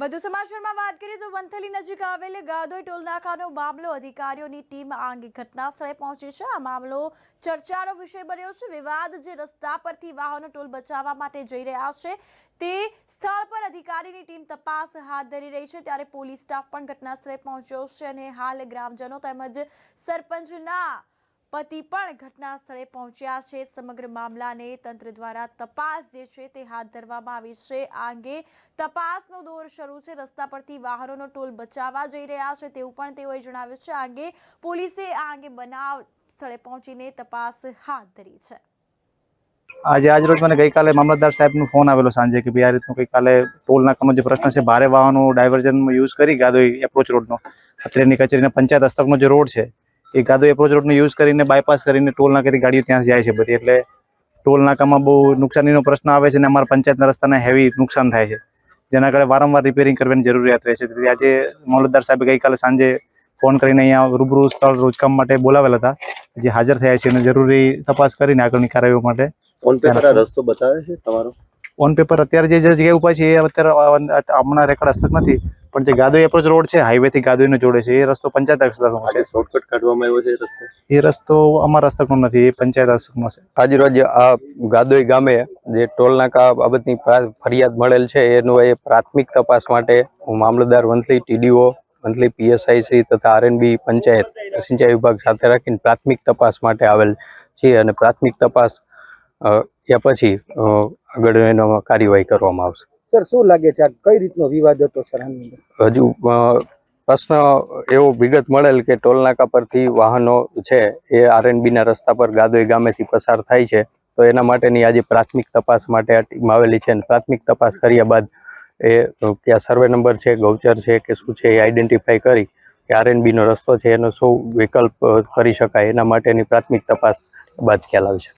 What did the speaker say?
વધુ સમાચારમાં વાત કરીએ તો વંથલી નજીક આવેલ ગાદોઈ ટોલનાકાનો મામલો અધિકારીઓની ટીમ આ અંગે ઘટના સ્થળે પહોંચી છે। આ મામલો ચર્ચાનો વિષય બન્યો છે। વિવાદ જે રસ્તા પરથી વાહનો ટોલ બચાવવા માટે જઈ રહ્યા છે તે સ્થળ પર અધિકારીની ટીમ તપાસ હાથ ધરી રહી છે, ત્યારે પોલીસ સ્ટાફ પણ ઘટના સ્થળે પહોંચ્યો છે અને હાલ ગ્રામજનો તેમજ સરપંચના પતિ પણ ઘટના સ્થળે પહોંચ્યા છે। સમગ્ર મામલાને તંત્ર દ્વારા તપાસ જે છે તે હાથ ધરવામાં આવી છે। આ અંગે તપાસનો દોર શરૂ છે। રસ્તા પરથી વાહનોનો ટોલ બચાવવા જઈ રહ્યા છે તેવું પણ તેઓએ જણાવ્યું છે। આ અંગે પોલીસે આ અંગે બનાવ સ્થળે પહોંચીને તપાસ હાથ ધરી છે। આજ રોજ મને ગઈકાલે મામલતદાર સાહેબનો ફોન આવેલો સાંજે કે ભાઈ આ રીતનું ગઈકાલે ટોલ નાકાનો જે પ્રશ્ન છે, ભારે વાહનો ડાયવર્ઝન યુઝ કરી ગાદોઈ એપ્રોચ રોડનો અત્રેની કચેરીના પંચાયત હસ્તકનો જે રોડ છે એ ગાદોઈ એપ્રોચ રોડનો યુઝ કરીને બાયપાસ કરીને ટોલ નાકાથી ગાડીઓ ત્યાં જાય છે બધી, એટલે ટોલ નાકામાં બહુ નુકસાનીનો પ્રશ્ન આવે છે અને અમારા પંચાયતના રસ્તાને હેવી નુકસાન થાય છે, જેના કારણે વારંવાર રિપેરિંગ કરવાની જરૂરિયાત રહે છે। તેથી આજે મામલતદાર સાહેબે ગઈકાલે સાંજે ફોન કરીને અહીંયા રૂબરૂ સ્થળ રોજકામ માટે બોલાવેલા હતા, જે હાજર થયા છે અને જરૂરી તપાસ કરીને આગળની કાર્યવાહી માટે ઓન પેપર આ રસ્તો બતાવે છે તમારો? ઓન પેપર અત્યારે જે જગ્યા ઉપર છે એ અત્યારે હમણાં રેકોર્ડ હસ્તક નથી, પણ જે ગાદોઈ એપ્રોચ રોડ છે હાઈવેથી ગાદોઈને જોડે છે એ રસ્તો પંચાયત હસ્તકનો છે। શોર્ટકટ કાઢવામાં આવ્યો છે રસ્તો? એ રસ્તો અમારા હસ્તકનો નથી, એ પંચાયત હસ્તકનો છે। આજરોજ આ ગાદોઈ ગામે જે ટોલ નાકા બાબતની ફરિયાદ મળેલ છે એનું એ પ્રાથમિક તપાસ માટે હું મામલતદાર વંથલી, ટીડીઓ વંથલી, પીએસઆઈ શ્રી તથા આરએનબી પંચાયત સિંચાઈ વિભાગ સાથે રાખીને પ્રાથમિક તપાસ માટે આવેલ છે અને પ્રાથમિક તપાસ એ પછી આગળ એનો કાર્યવાહી કરવામાં આવશે। સર, શું લાગે છે આ કઈ રીતનો વિવાદ હતો સર? હજુ પ્રશ્ન એવો વિગત મળેલ કે ટોલનાકા પરથી વાહનો છે એ આરએનબીના રસ્તા પર ગાદોઈ ગામેથી પસાર થાય છે, તો એના માટેની આજે પ્રાથમિક તપાસ માટે આ ટીમ આવેલી છે અને પ્રાથમિક તપાસ કર્યા બાદ એ ક્યાં સર્વે નંબર છે, ગૌચર છે કે શું છે એ આઈડેન્ટિફાઈ કરી કે આરએનબીનો રસ્તો છે એનો શું વિકલ્પ કરી શકાય એના માટેની પ્રાથમિક તપાસ બાદ ખ્યાલ આવશે।